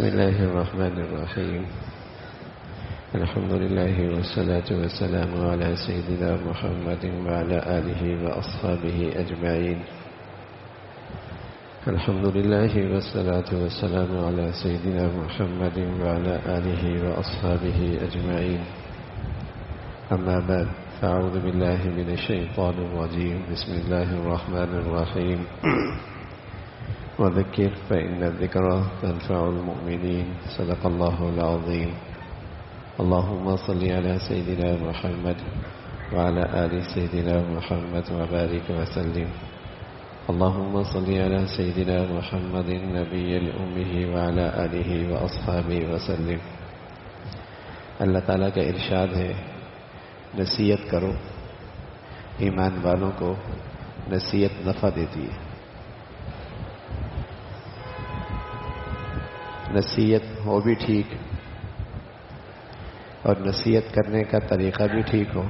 بسم الله الرحمن الرحيم. الحمد لله والصلاة والسلام على سيدنا محمد وعلى آله وأصحابه أجمعين. الحمد لله والصلاة والسلام على سيدنا محمد وعلى آله وأصحابه أجمعين. أما بعد، فأعوذ بالله من الشيطان الرجيم. بسم الله الرحمن الرحيم. وذكر فإن الذكرى تنفع المؤمنين. صدق الله العظيم. اللهم صل على سيدنا محمد وعلى آل سيدنا محمد وبارك وسلم. اللهم صل على سيدنا محمد النبي الأمي وعلى آله وأصحابه وسلم. اللہ تعالیٰ کا ارشاد ہے، نصیحت کرو، ایمان والوں کو نصیحت نفع دیتی ہے. نصیحت ہو بھی ٹھیک اور نصیحت کرنے کا طریقہ بھی ٹھیک ہو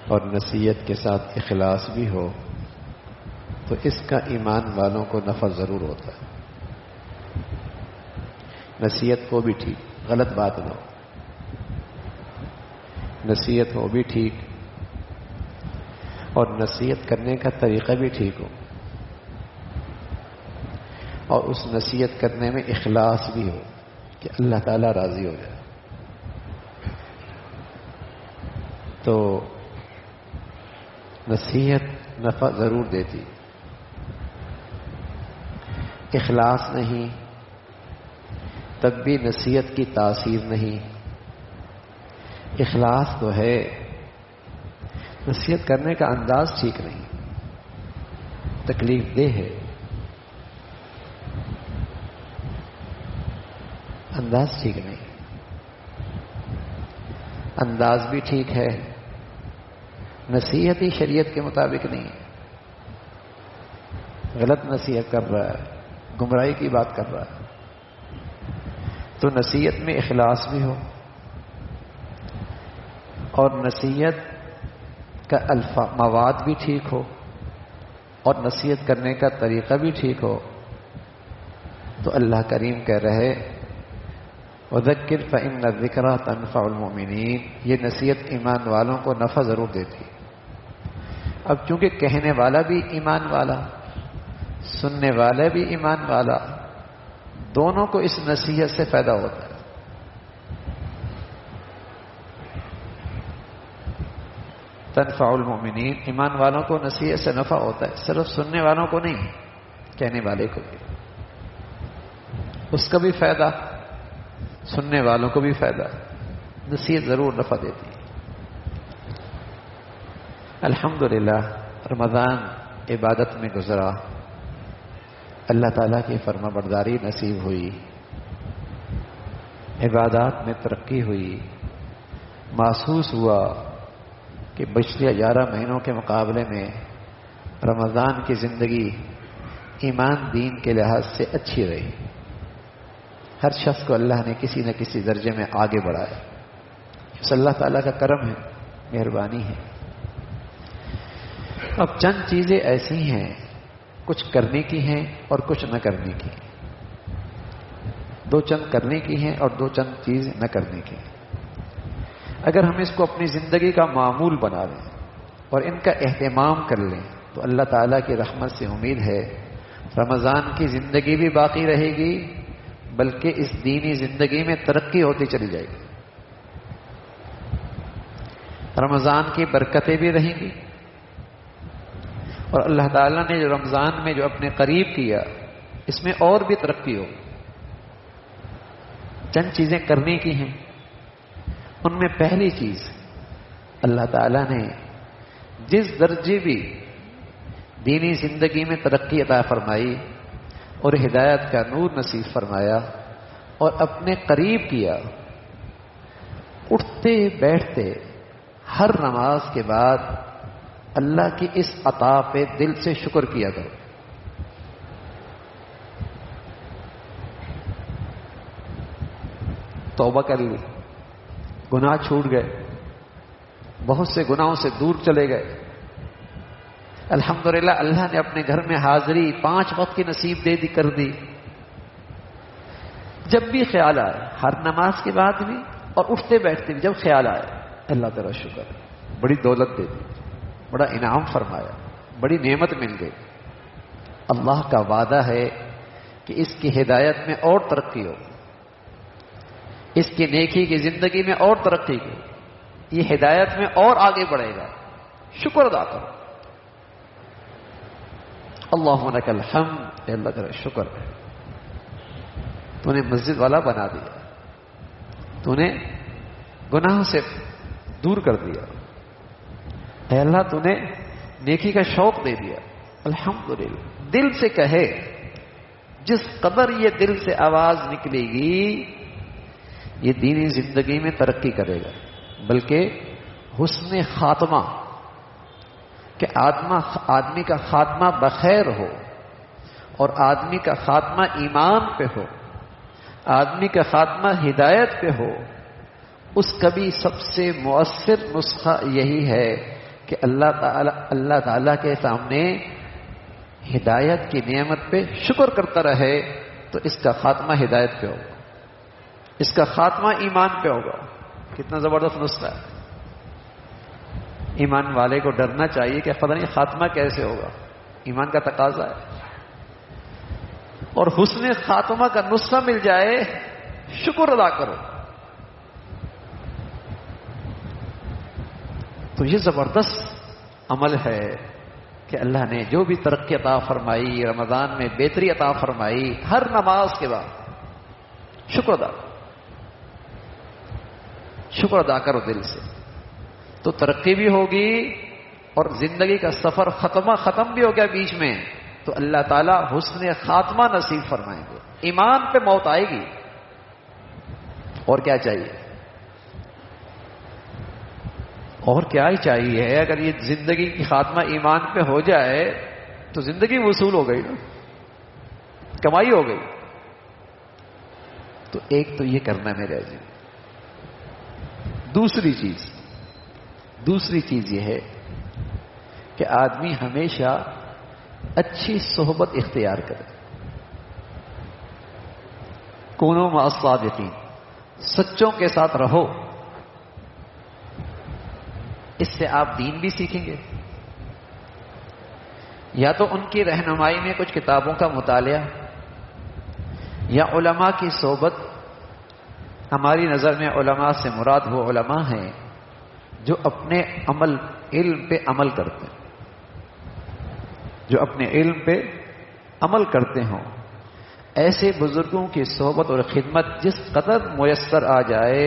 اور نصیحت کے ساتھ اخلاص بھی ہو تو اس کا ایمان والوں کو نفع ضرور ہوتا ہے. نصیحت ہو بھی ٹھیک، غلط بات نہ ہو، نصیحت ہو بھی ٹھیک اور نصیحت کرنے کا طریقہ بھی ٹھیک ہو اور اس نصیحت کرنے میں اخلاص بھی ہو کہ اللہ تعالیٰ راضی ہو جائے، تو نصیحت نفع ضرور دیتی. اخلاص نہیں تب بھی نصیحت کی تاثیر نہیں. اخلاص تو ہے، نصیحت کرنے کا انداز ٹھیک نہیں، تکلیف دہ ہے، انداز ٹھیک نہیں. انداز بھی ٹھیک ہے، نصیحت ہی شریعت کے مطابق نہیں ہے. غلط نصیحت کر رہا ہے، گمراہی کی بات کر رہا ہے. تو نصیحت میں اخلاص بھی ہو اور نصیحت کا مواد بھی ٹھیک ہو اور نصیحت کرنے کا طریقہ بھی ٹھیک ہو تو اللہ کریم کہہ رہے وَذَكِّرْ فَإِنَّ الذِّكْرَى تَنفَعُ الْمُؤْمِنِينَ. یہ نصیحت ایمان والوں کو نفع ضرور دیتی. اب چونکہ کہنے والا بھی ایمان والا، سننے والا بھی ایمان والا، دونوں کو اس نصیحت سے فائدہ ہوتا ہے. تنفع المؤمنین، ایمان والوں کو نصیحت سے نفع ہوتا ہے، صرف سننے والوں کو نہیں، کہنے والے کو بھی. اس کا بھی فائدہ، سننے والوں کو بھی فائدہ. نصیحت ضرور نفع دیتی ہے. الحمدللہ رمضان عبادت میں گزرا، اللہ تعالیٰ کی فرما برداری نصیب ہوئی، عبادات میں ترقی ہوئی. محسوس ہوا کہ پچھلے 11 مہینوں کے مقابلے میں رمضان کی زندگی ایمان دین کے لحاظ سے اچھی رہی. ہر شخص کو اللہ نے کسی نہ کسی درجے میں آگے بڑھایا. اس اللہ تعالیٰ کا کرم ہے، مہربانی ہے. اب چند چیزیں ایسی ہیں، کچھ کرنے کی ہیں اور کچھ نہ کرنے کی. دو چند کرنے کی ہیں اور دو چند چیز نہ کرنے کی. اگر ہم اس کو اپنی زندگی کا معمول بنا لیں اور ان کا اہتمام کر لیں تو اللہ تعالیٰ کی رحمت سے امید ہے رمضان کی زندگی بھی باقی رہے گی، بلکہ اس دینی زندگی میں ترقی ہوتی چلی جائے گی. رمضان کی برکتیں بھی رہیں گی اور اللہ تعالیٰ نے جو رمضان میں جو اپنے قریب کیا اس میں اور بھی ترقی ہو. چند چیزیں کرنے کی ہیں. ان میں پہلی چیز، اللہ تعالیٰ نے جس درجے بھی دینی زندگی میں ترقی عطا فرمائی اور ہدایت کا نور نصیب فرمایا اور اپنے قریب کیا، اٹھتے بیٹھتے ہر نماز کے بعد اللہ کی اس عطا پہ دل سے شکر کیا کرو. توبہ کر لی، گناہ چھوٹ گئے، بہت سے گناہوں سے دور چلے گئے. الحمدللہ اللہ نے اپنے گھر میں حاضری 5 وقت کی نصیب دے دی کر دی. جب بھی خیال آئے، ہر نماز کے بعد بھی اور اٹھتے بیٹھتے بھی جب خیال آئے، اللہ تعالیٰ شکر، بڑی دولت دے دی، بڑا انعام فرمایا، بڑی نعمت مل گئی۔ اللہ کا وعدہ ہے کہ اس کی ہدایت میں اور ترقی ہو، اس کی نیکی کی زندگی میں اور ترقی ہو، یہ ہدایت میں اور آگے بڑھے گا۔ شکر ادا کرو، اللہم لک الحمد، اے اللہ تعالیٰ شکر ہے، تو نے مسجد والا بنا دیا، تو نے گناہوں سے دور کر دیا، اے اللہ تو نے نیکی کا شوق دے دیا، الحمدللہ۔ دل سے کہے، جس قدر یہ دل سے آواز نکلے گی یہ دینی زندگی میں ترقی کرے گا، بلکہ حسن خاتمہ، کہ آدمی کا خاتمہ بخیر ہو اور آدمی کا خاتمہ ایمان پہ ہو، آدمی کا خاتمہ ہدایت پہ ہو، اس کا بھی سب سے مؤثر نسخہ یہی ہے کہ اللہ تعالیٰ کے سامنے ہدایت کی نعمت پہ شکر کرتا رہے، تو اس کا خاتمہ ہدایت پہ ہوگا، اس کا خاتمہ ایمان پہ ہوگا۔ کتنا زبردست نسخہ ہے۔ ایمان والے کو ڈرنا چاہیے کہ پتہ نہیں خاتمہ کیسے ہوگا، ایمان کا تقاضا ہے، اور حسن خاتمہ کا نسخہ مل جائے، شکر ادا کرو۔ تو یہ زبردست عمل ہے کہ اللہ نے جو بھی ترقی عطا فرمائی، رمضان میں بہتری عطا فرمائی، ہر نماز کے بعد شکر ادا کرو، شکر ادا کرو دل سے، تو ترقی بھی ہوگی اور زندگی کا سفر ختم بھی ہو گیا بیچ میں، تو اللہ تعالیٰ حسن خاتمہ نصیب فرمائیں گے، ایمان پہ موت آئے گی۔ اور کیا چاہیے؟ اور کیا ہی چاہیے؟ اگر یہ زندگی کی خاتمہ ایمان پہ ہو جائے تو زندگی وصول ہو گئی نا، کمائی ہو گئی۔ تو ایک تو یہ کرنا ہے میرے عزیز۔ دوسری چیز یہ ہے کہ آدمی ہمیشہ اچھی صحبت اختیار کرے، کونوا مع الصادقین، سچوں کے ساتھ رہو، اس سے آپ دین بھی سیکھیں گے، یا تو ان کی رہنمائی میں کچھ کتابوں کا مطالعہ یا علماء کی صحبت۔ ہماری نظر میں علماء سے مراد وہ علماء ہیں جو اپنے علم پہ عمل کرتے ہیں، جو اپنے علم پہ عمل کرتے ہوں، ایسے بزرگوں کی صحبت اور خدمت جس قدر میسر آ جائے،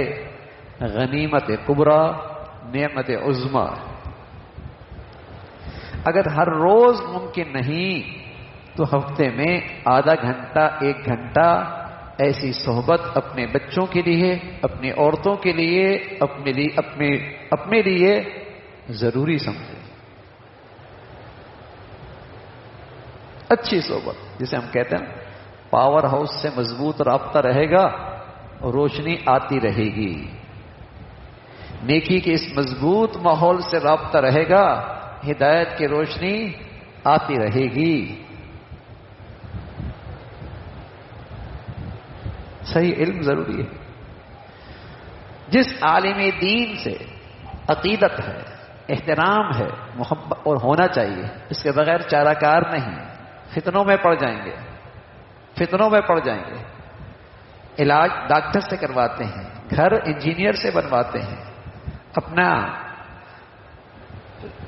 غنیمت کبریٰ، نعمت عظمیٰ۔ اگر ہر روز ممکن نہیں تو ہفتے میں آدھا گھنٹہ 1 گھنٹہ ایسی صحبت اپنے بچوں کے لیے، اپنی عورتوں کے لیے، اپنے لیے ضروری سمجھیں۔ اچھی صحبت جسے ہم کہتے ہیں پاور ہاؤس سے مضبوط رابطہ رہے گا، روشنی آتی رہے گی۔ نیکی کے اس مضبوط ماحول سے رابطہ رہے گا، ہدایت کی روشنی آتی رہے گی۔ صحیح علم ضروری ہے۔ جس عالم دین سے عقیدت ہے، احترام ہے، محبت اور ہونا چاہیے، اس کے بغیر چارہ کار نہیں، فتنوں میں پڑ جائیں گے۔ علاج ڈاکٹر سے کرواتے ہیں، گھر انجینئر سے بنواتے ہیں، اپنا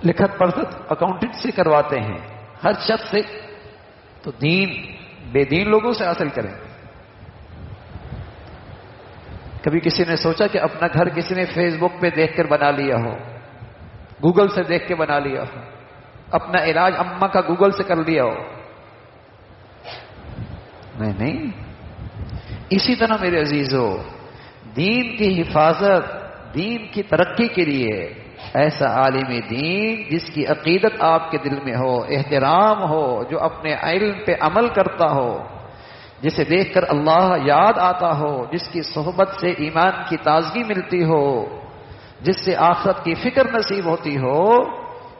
لکھت پڑھت اکاؤنٹنٹ سے کرواتے ہیں، ہر شخص سے، تو دین بے دین لوگوں سے حاصل کریں۔ کبھی کسی نے سوچا کہ اپنا گھر کسی نے فیس بک پہ دیکھ کر بنا لیا ہو، گوگل سے دیکھ کے بنا لیا ہو، اپنا علاج اماں کا گوگل سے کر لیا ہو؟ نہیں۔ اسی طرح میرے عزیزو، دین کی حفاظت، دین کی ترقی کے لیے ایسا عالم دین جس کی عقیدت آپ کے دل میں ہو، احترام ہو، جو اپنے علم پہ عمل کرتا ہو، جسے دیکھ کر اللہ یاد آتا ہو، جس کی صحبت سے ایمان کی تازگی ملتی ہو، جس سے آخرت کی فکر نصیب ہوتی ہو،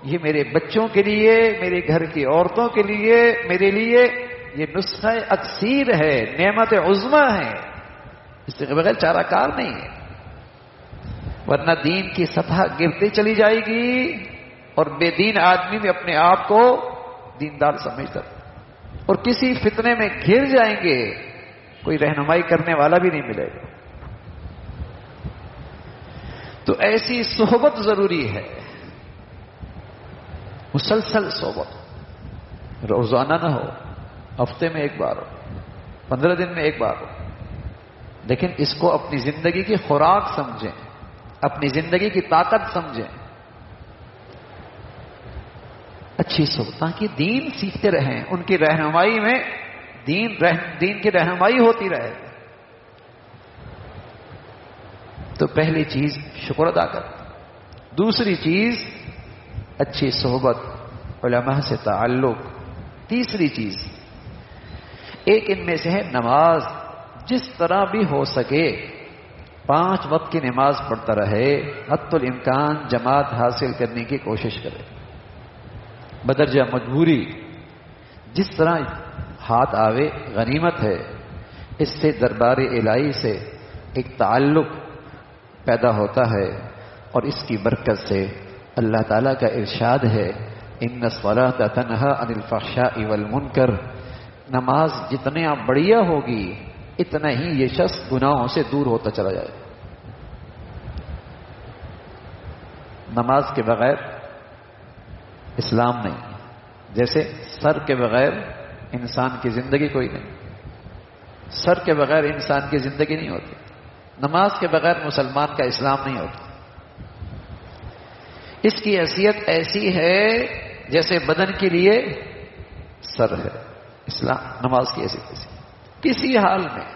یہ میرے بچوں کے لیے، میرے گھر کی عورتوں کے لیے، میرے لیے یہ نسخہ اکسیر ہے، نعمت عظمیٰ ہے۔ اس کے بغیر چارہ کار نہیں ہے، ورنہ دین کی سطح گرتی چلی جائے گی اور بے دین آدمی بھی اپنے آپ کو دیندار سمجھتا اور کسی فتنے میں گھر جائیں گے، کوئی رہنمائی کرنے والا بھی نہیں ملے گا۔ تو ایسی صحبت ضروری ہے، مسلسل صحبت، روزانہ نہ ہو، ہفتے میں ایک بار ہو، 15 دن میں ایک بار ہو، لیکن اس کو اپنی زندگی کی خوراک سمجھیں، اپنی زندگی کی طاقت سمجھیں، اچھی صحبت، تاکہ دین سیکھتے رہیں، ان کی رہنمائی میں دین کی رہنمائی ہوتی رہے۔ تو پہلی چیز شکر ادا کر، دوسری چیز اچھی صحبت، علماء سے تعلق، تیسری چیز ایک ان میں سے ہے نماز، جس طرح بھی ہو سکے 5 وقت کی نماز پڑھتا رہے، حتی الامکان جماعت حاصل کرنے کی کوشش کرے، بدرجہ مجبوری، جس طرح ہاتھ آوے غنیمت ہے۔ اس سے دربار الہی سے ایک تعلق پیدا ہوتا ہے، اور اس کی برکت سے اللہ تعالیٰ کا ارشاد ہے ان الصلاۃ تنہی عن الفحشاء والمنکر، نماز جتنے بڑھیا ہوگی اتنا ہی یہ شخص گناہوں سے دور ہوتا چلا جائے۔ نماز کے بغیر اسلام نہیں، جیسے سر کے بغیر انسان کی زندگی کوئی نہیں، سر کے بغیر انسان کی زندگی نہیں ہوتی، نماز کے بغیر مسلمان کا اسلام نہیں ہوتا۔ اس کی حیثیت ایسی ہے جیسے بدن کے لیے سر ہے، اسلام نماز کی حیثیت ایسی، کسی حال میں،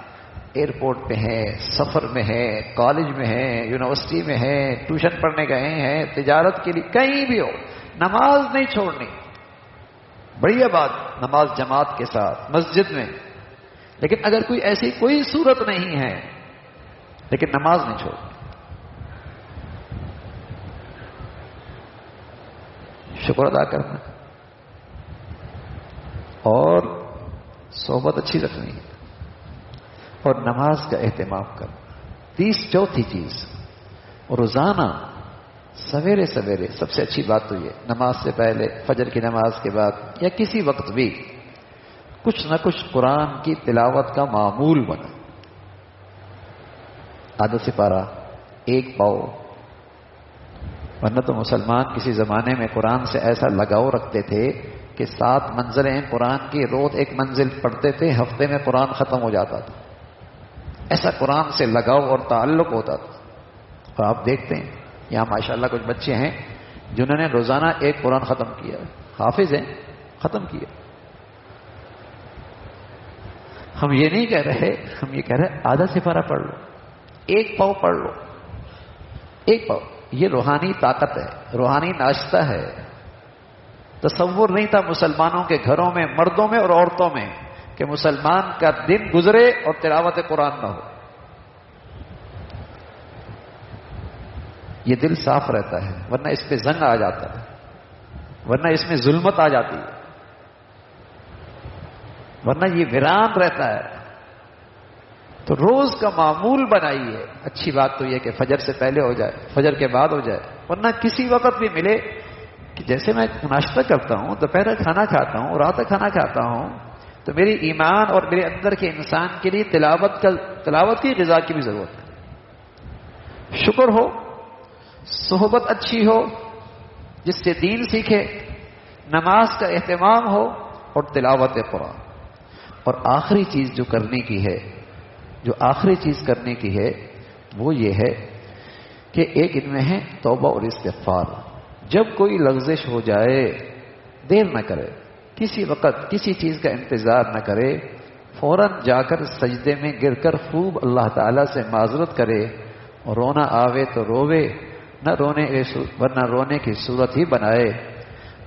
ایئرپورٹ پہ ہے، سفر میں ہے، کالج میں ہے، یونیورسٹی میں ہے، ٹیوشن پڑھنے گئے ہیں، تجارت کے لیے، کہیں بھی ہو، نماز نہیں چھوڑنی۔ بڑھیا بات نماز جماعت کے ساتھ مسجد میں، لیکن اگر کوئی ایسی کوئی صورت نہیں ہے لیکن نماز نہیں چھوڑنی۔ شکر ادا کرنا اور صحبت اچھی رکھنی ہے اور نماز کا اہتمام کرنا۔ چوتھی چیز، روزانہ سویرے سویرے، سب سے اچھی بات تو یہ، نماز سے پہلے، فجر کی نماز کے بعد یا کسی وقت بھی کچھ نہ کچھ قرآن کی تلاوت کا معمول بنا، آدھا سپارہ، 1 پاؤ، ورنہ تو مسلمان کسی زمانے میں قرآن سے ایسا لگاؤ رکھتے تھے کہ 7 منزلیں قرآن کی، روز 1 منزل پڑھتے تھے، ہفتے میں قرآن ختم ہو جاتا تھا، ایسا قرآن سے لگاؤ اور تعلق ہوتا تھا۔ اور آپ دیکھتے ہیں یہاں ماشاءاللہ کچھ بچے ہیں جنہوں نے روزانہ 1 قرآن ختم کیا، حافظ ہیں، ختم کیا۔ ہم یہ نہیں کہہ رہے، ہم یہ کہہ رہے آدھا سپارہ پڑھ لو، 1 پاؤ پڑھ لو، 1 پاؤ، یہ روحانی طاقت ہے، روحانی ناشتہ ہے۔ تصور نہیں تھا مسلمانوں کے گھروں میں، مردوں میں اور عورتوں میں، کہ مسلمان کا دن گزرے اور تلاوت قرآن نہ ہو۔ یہ دل صاف رہتا ہے، ورنہ اس پہ زنگ آ جاتا ہے، ورنہ اس میں ظلمت آ جاتی ہے، ورنہ یہ ویران رہتا ہے۔ تو روز کا معمول بنائیے۔ اچھی بات تو یہ کہ فجر سے پہلے ہو جائے، فجر کے بعد ہو جائے، ورنہ کسی وقت بھی ملے، کہ جیسے میں ناشتہ کرتا ہوں، دوپہر کا کھانا کھاتا ہوں، رات کا کھانا کھاتا ہوں، تو میری ایمان اور میرے اندر کے انسان کے لیے تلاوت کی غذا کی بھی ضرورت ہے۔ شکر ہو، صحبت اچھی ہو جس سے دین سیکھے، نماز کا اہتمام ہو اور تلاوت قرآن۔ اور آخری چیز جو کرنے کی ہے، جو آخری چیز کرنے کی ہے وہ یہ ہے کہ ایک ان میں ہے توبہ اور استغفار۔ جب کوئی لغزش ہو جائے، دیر نہ کرے، کسی وقت کسی چیز کا انتظار نہ کرے، فوراً جا کر سجدے میں گر کر خوب اللہ تعالیٰ سے معذرت کرے، اور رونا آوے تو روے، ورنہ رونے کی صورت ہی بنائے۔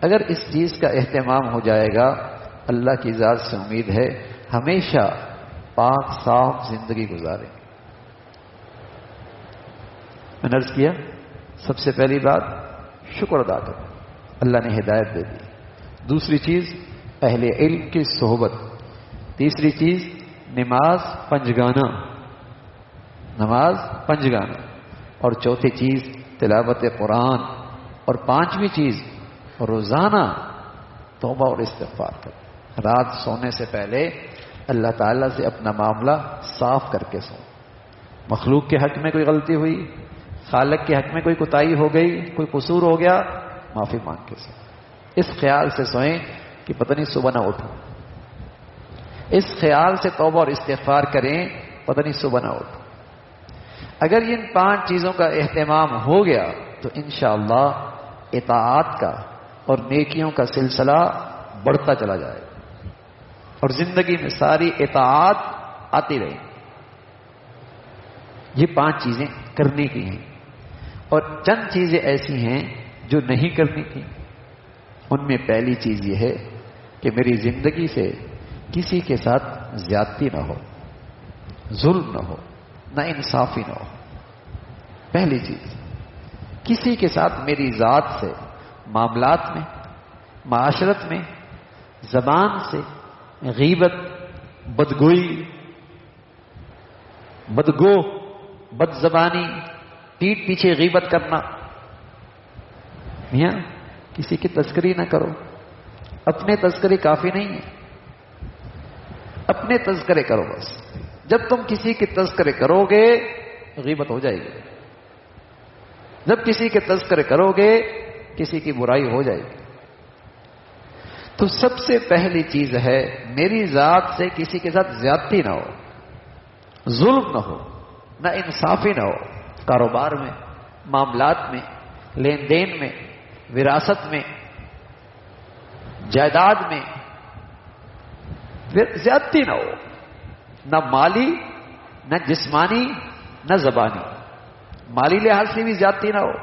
اگر اس چیز کا اہتمام ہو جائے گا، اللہ کی ذات سے امید ہے ہمیشہ پاک صاف زندگی گزارے۔ میں نے عرض کیا سب سے پہلی بات شکر ادا کرو، اللہ نے ہدایت دے دی۔ دوسری چیز اہل علم کی صحبت۔ تیسری چیز نماز پنجگانہ، نماز پنجگانہ، اور چوتھی چیز تلاوت قرآن، اور پانچویں چیز روزانہ توبہ اور استغفار کر، رات سونے سے پہلے اللہ تعالیٰ سے اپنا معاملہ صاف کر کے سو۔ مخلوق کے حق میں کوئی غلطی ہوئی، خالق کے حق میں کوئی کوتاہی ہو گئی، کوئی قصور ہو گیا، معافی مانگ کے سو۔ اس خیال سے سوئیں کہ پتہ نہیں صبح نہ اٹھو، اس خیال سے توبہ اور استغفار کریں پتہ نہیں صبح نہ اٹھو۔ اگر ان 5 چیزوں کا اہتمام ہو گیا تو انشاءاللہ اطاعت کا اور نیکیوں کا سلسلہ بڑھتا چلا جائے گا، اور زندگی میں ساری اطاعت آتی رہے۔ یہ 5 چیزیں کرنے کی ہیں، اور چند چیزیں ایسی ہیں جو نہیں کرنے کی۔ ان میں پہلی چیز یہ ہے کہ میری زندگی سے کسی کے ساتھ زیادتی نہ ہو، ظلم نہ ہو، نہ انصافی نہ ہو۔ پہلی چیز، کسی کے ساتھ میری ذات سے معاملات میں، معاشرت میں، زبان سے غیبت، بدگوئی، بدگو، بد زبانی، پیٹھ پیچھے غیبت کرنا۔ میاں کسی کی تذکری نہ کرو، اپنے تذکرے کافی نہیں ہے، اپنے تذکرے کرو بس۔ جب تم کسی کے تذکرے کرو گے غیبت ہو جائے گی، جب کسی کے تذکرے کرو گے کسی کی برائی ہو جائے گی۔ تو سب سے پہلی چیز ہے میری ذات سے کسی کے ساتھ زیادتی نہ ہو، ظلم نہ ہو، نہ انصافی نہ ہو، کاروبار میں، معاملات میں، لین دین میں، وراثت میں، جائیداد میں، پھر زیادتی نہ ہو، نہ مالی، نہ جسمانی، نہ زبانی۔ مالی لحاظ سے بھی زیادتی نہ ہو،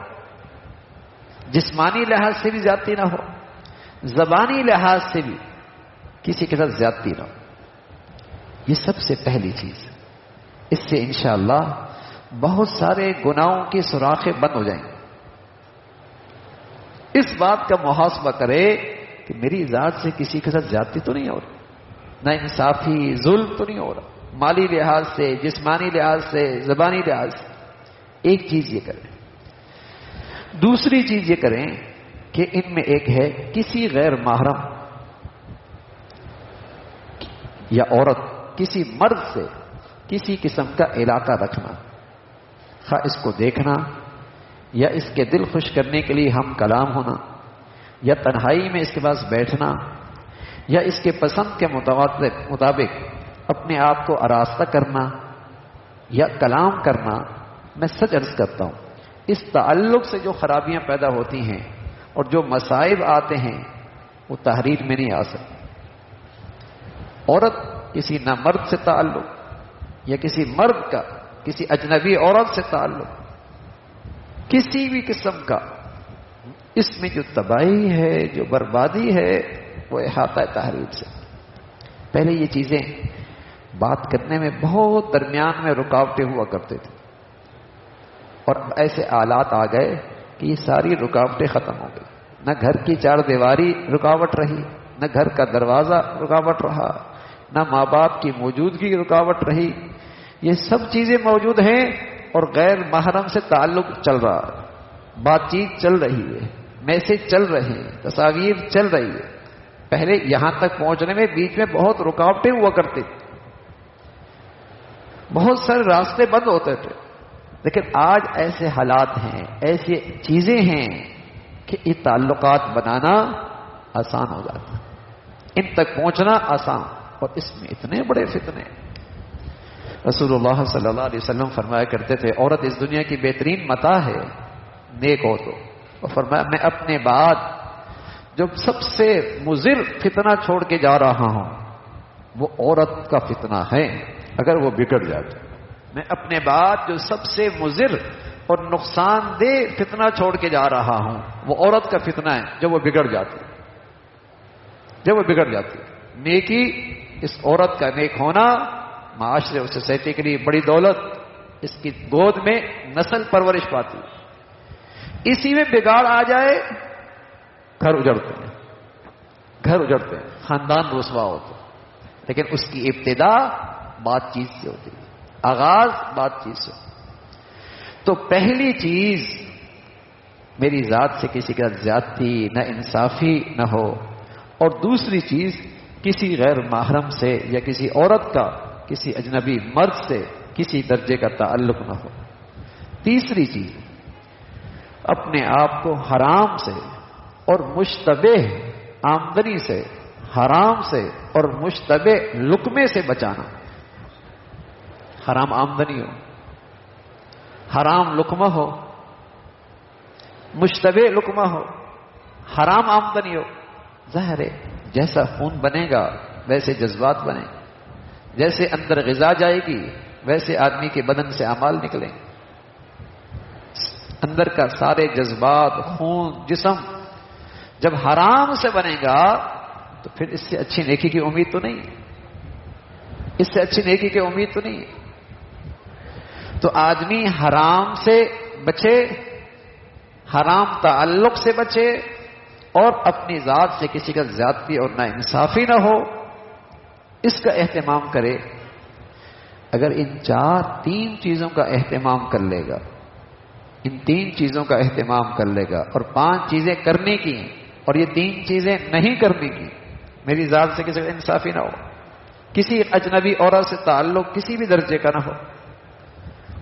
جسمانی لحاظ سے بھی زیادتی نہ ہو، زبانی لحاظ سے بھی کسی کے ساتھ زیادتی نہ ہو۔ یہ سب سے پہلی چیز، اس سے انشاءاللہ بہت سارے گناہوں کی سوراخیں بند ہو جائیں گے۔ اس بات کا محاسبہ کرے کہ میری ذات سے کسی کے ساتھ زیادتی تو نہیں ہو رہی، نہ انصافی، ظلم تو نہیں ہو رہا، مالی لحاظ سے، جسمانی لحاظ سے، زبانی لحاظ سے۔ ایک چیز یہ کریں۔ دوسری چیز یہ کریں کہ ان میں ایک ہے کسی غیر محرم یا عورت، کسی مرد سے کسی قسم کا علاقہ رکھنا، خواہ اس کو دیکھنا یا اس کے دل خوش کرنے کے لیے ہم کلام ہونا، یا تنہائی میں اس کے پاس بیٹھنا، یا اس کے پسند کے مطابق اپنے آپ کو آراستہ کرنا یا کلام کرنا۔ میں سچ عرض کرتا ہوں اس تعلق سے جو خرابیاں پیدا ہوتی ہیں اور جو مصائب آتے ہیں وہ تحریر میں نہیں آ سکتے۔ عورت کسی نہ مرد سے تعلق یا کسی مرد کا کسی اجنبی عورت سے تعلق، کسی بھی قسم کا، اس میں جو تباہی ہے، جو بربادی ہے، وہ احاطہ تحریر سے۔ پہلے یہ چیزیں بات کرنے میں بہت درمیان میں رکاوٹیں ہوا کرتے تھے، اور ایسے آلات آ گئے کہ یہ ساری رکاوٹیں ختم ہو گئی۔ نہ گھر کی 4 دیواری رکاوٹ رہی، نہ گھر کا دروازہ رکاوٹ رہا، نہ ماں باپ کی موجودگی رکاوٹ رہی۔ یہ سب چیزیں موجود ہیں اور غیر محرم سے تعلق چل رہا ہے، بات چیت چل رہی ہے، میسج چل رہے ہیں، تصاویر چل رہی ہے۔ پہلے یہاں تک پہنچنے میں بیچ میں بہت رکاوٹیں ہوا کرتی تھی، بہت سارے راستے بند ہوتے تھے، لیکن آج ایسے حالات ہیں، ایسی چیزیں ہیں کہ یہ تعلقات بنانا آسان ہو جاتا ہے، ان تک پہنچنا آسان، اور اس میں اتنے بڑے فتنے۔ رسول اللہ صلی اللہ علیہ وسلم فرمایا کرتے تھے عورت اس دنیا کی بہترین متاع ہے نیک ہو تو، اور فرمایا میں اپنے بعد جو سب سے مضر فتنہ چھوڑ کے جا رہا ہوں وہ عورت کا فتنہ ہے اگر وہ بگڑ جائے۔ میں اپنے بعد جو سب سے مضر اور نقصان دہ فتنہ چھوڑ کے جا رہا ہوں وہ عورت کا فتنہ ہے جب وہ بگڑ جاتی ہے، جب وہ بگڑ جاتی ہے۔ نیکی، اس عورت کا نیک ہونا معاشرے اور سوسائٹی کے لیے بڑی دولت، اس کی گود میں نسل پرورش پاتی ہے۔ اسی میں بگاڑ آ جائے گھر اجڑتے ہیں، گھر اجڑتے ہیں، خاندان رسوا ہوتے ہیں، لیکن اس کی ابتدا بات چیت سے ہوتی ہے۔ آغاز بات چیت سے. تو پہلی چیز میری ذات سے کسی کا زیادتی نہ انصافی نہ ہو، اور دوسری چیز کسی غیر محرم سے یا کسی عورت کا کسی اجنبی مرد سے کسی درجے کا تعلق نہ ہو. تیسری چیز اپنے آپ کو حرام سے اور مشتبہ آمدنی سے، حرام سے اور مشتبہ لقمے سے بچانا. حرام آمدنی ہو، حرام لقمہ ہو، مشتبہ لقمہ ہو، حرام آمدنی ہو. ظاہر ہے جیسا خون بنے گا ویسے جذبات بنے، جیسے اندر غذا جائے گی ویسے آدمی کے بدن سے اعمال نکلیں. اندر کا سارے جذبات، خون، جسم جب حرام سے بنے گا تو پھر اس سے اچھی نیکی کی امید تو نہیں، اس سے اچھی نیکی کی امید تو نہیں. تو آدمی حرام سے بچے، حرام تعلق سے بچے، اور اپنی ذات سے کسی کا زیادتی اور ناانصافی نہ ہو، اس کا اہتمام کرے. اگر ان تین چیزوں کا اہتمام کر لے گا، ان 3 چیزوں کا اہتمام کر لے گا، اور 5 چیزیں کرنے کی اور یہ 3 چیزیں نہیں کرنے کی، میری ذات سے کسی کا انصافی نہ ہو، کسی اجنبی عورت سے تعلق کسی بھی درجے کا نہ ہو،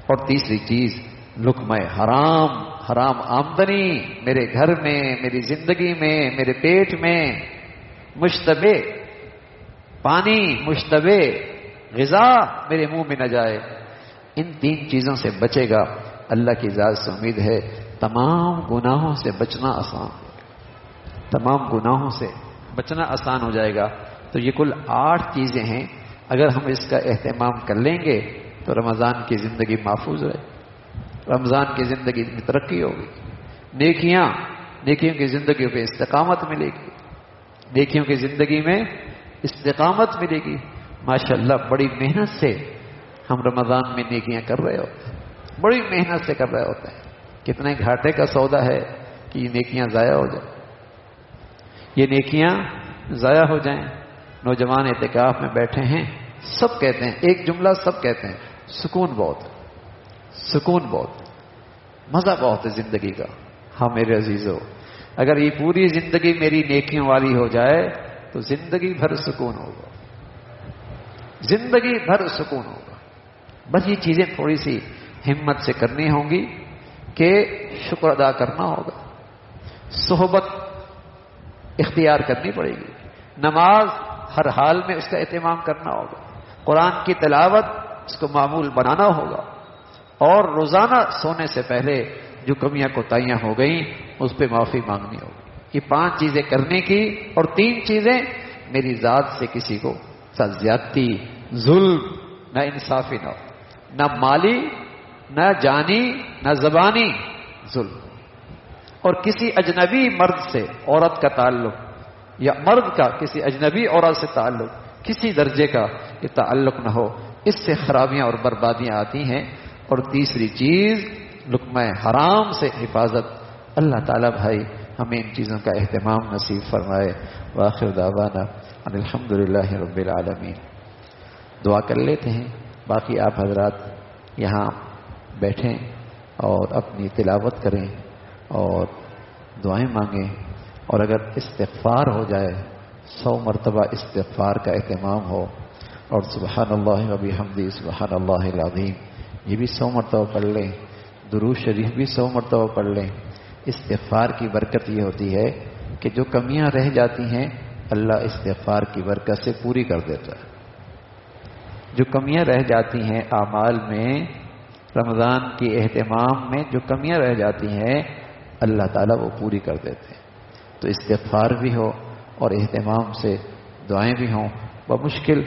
اور تیسری چیز لقمہ حرام، حرام آمدنی میرے گھر میں، میری زندگی میں، میرے پیٹ میں، مشتبہ پانی، مشتبہ غذا میرے منہ میں نہ جائے. ان 3 چیزوں سے بچے گا، اللہ کی ذات سے امید ہے تمام گناہوں سے بچنا آسان، تمام گناہوں سے بچنا آسان ہو جائے گا. تو یہ کل 8 چیزیں ہیں، اگر ہم اس کا اہتمام کر لیں گے تو رمضان کی زندگی محفوظ رہے، رمضان کی زندگی میں ترقی ہوگی، نیکیوں کی زندگیوں پہ استقامت ملے گی، نیکیوں کی زندگی میں استقامت ملے گی. ماشاءاللہ بڑی محنت سے ہم رمضان میں نیکیاں کر رہے ہوتے ہیں، بڑی محنت سے کر رہے ہوتے ہیں. کتنے گھاٹے کا سودا ہے کہ یہ نیکیاں ضائع ہو جائیں، یہ نیکیاں ضائع ہو جائیں. نوجوان اعتکاف میں بیٹھے ہیں، سب کہتے ہیں ایک جملہ، سب کہتے ہیں سکون بہت، سکون بہت، مزہ بہت ہے زندگی کا. ہاں میرے عزیزو، اگر یہ پوری زندگی میری نیکیوں والی ہو جائے تو زندگی بھر سکون ہوگا، زندگی بھر سکون ہوگا. بس یہ چیزیں تھوڑی سی ہمت سے کرنی ہوں گی کہ شکر ادا کرنا ہوگا، صحبت اختیار کرنی پڑے گی، نماز ہر حال میں اس کا اہتمام کرنا ہوگا، قرآن کی تلاوت اس کو معمول بنانا ہوگا، اور روزانہ سونے سے پہلے جو کمیاں کوتاہیاں ہو گئیں اس پہ معافی مانگنی ہوگی. یہ 5 چیزیں کرنے کی، اور 3 چیزیں میری ذات سے کسی کو زیادتی، ظلم، نہ انصافی نہ ہو، نہ مالی، نہ جانی، نہ زبانی ظلم، اور کسی اجنبی مرد سے عورت کا تعلق، یا مرد کا کسی اجنبی عورت سے تعلق کسی درجے کا یہ تعلق نہ ہو. اس سے خرابیاں اور بربادیاں آتی ہیں. اور تیسری چیز لقمہ حرام سے حفاظت. اللہ تعالیٰ بھائی ہمیں ان چیزوں کا اہتمام نصیب فرمائے. وآخر دعوانا ان الحمدللہ رب العالمین. دعا کر لیتے ہیں، باقی آپ حضرات یہاں بیٹھیں اور اپنی تلاوت کریں اور دعائیں مانگیں، اور اگر استغفار ہو جائے 100 مرتبہ استغفار کا اہتمام ہو، اور سبحان اللہ و بحمدہ سبحان اللہ العظیم یہ بھی 100 مرتبہ پڑھ لیں، درود شریف بھی 100 مرتبہ پڑھ لیں. استغفار کی برکت یہ ہوتی ہے کہ جو کمیاں رہ جاتی ہیں اللہ استغفار کی برکت سے پوری کر دیتا ہے. جو کمیاں رہ جاتی ہیں اعمال میں، رمضان کے اہتمام میں جو کمیاں رہ جاتی ہیں اللہ تعالیٰ وہ پوری کر دیتے ہیں. تو استغفار بھی ہو اور اہتمام سے دعائیں بھی ہوں. بمشکل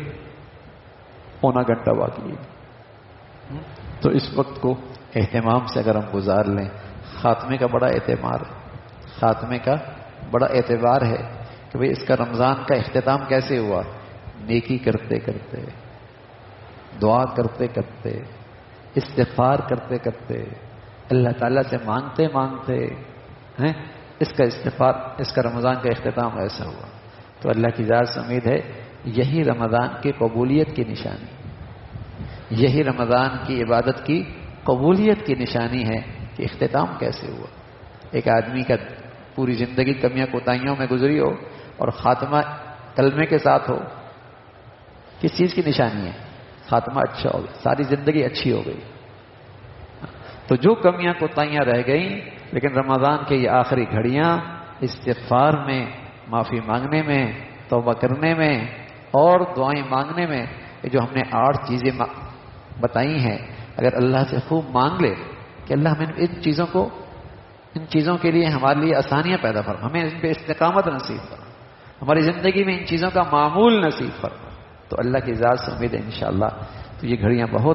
1.25 گھنٹہ باقی ہے، تو اس وقت کو اہتمام سے اگر ہم گزار لیں. خاتمے کا بڑا اعتبار ہے، خاتمے کا بڑا اعتبار ہے کہ بھئی اس کا رمضان کا اختتام کیسے ہوا؟ نیکی کرتے کرتے، دعا کرتے کرتے، استغفار کرتے کرتے، اللہ تعالیٰ سے مانگتے مانگتے ہیں اس کا رمضان کا اختتام ایسا ہوا. تو اللہ کی ذات سے امید ہے یہی رمضان کی قبولیت کی نشانی، یہی رمضان کی عبادت کی قبولیت کی نشانی ہے کہ اختتام کیسے ہوا. ایک آدمی کا پوری زندگی کمیاں کوتاہیوں میں گزری ہو اور خاتمہ کلمے کے ساتھ ہو، کس چیز کی نشانی ہے؟ خاتمہ اچھا ہو گیا، ساری زندگی اچھی ہو گئی. تو جو کمیاں کوتاہیاں رہ گئیں، لیکن رمضان کے یہ آخری گھڑیاں استغفار میں، معافی مانگنے میں، توبہ کرنے میں اور دعائیں مانگنے میں، یہ جو ہم نے 8 چیزیں بتائی ہیں، اگر اللہ سے خوب مانگ لے کہ اللہ ہمیں ان چیزوں کے لیے ہمارے لیے آسانیاں پیدا فرما، ہمیں ان پہ استقامت نصیب فرما، ہماری زندگی میں ان چیزوں کا معمول نصیب فرما، تو اللہ کی ذات سے امید ہے انشاءاللہ تو یہ گھڑیاں بہت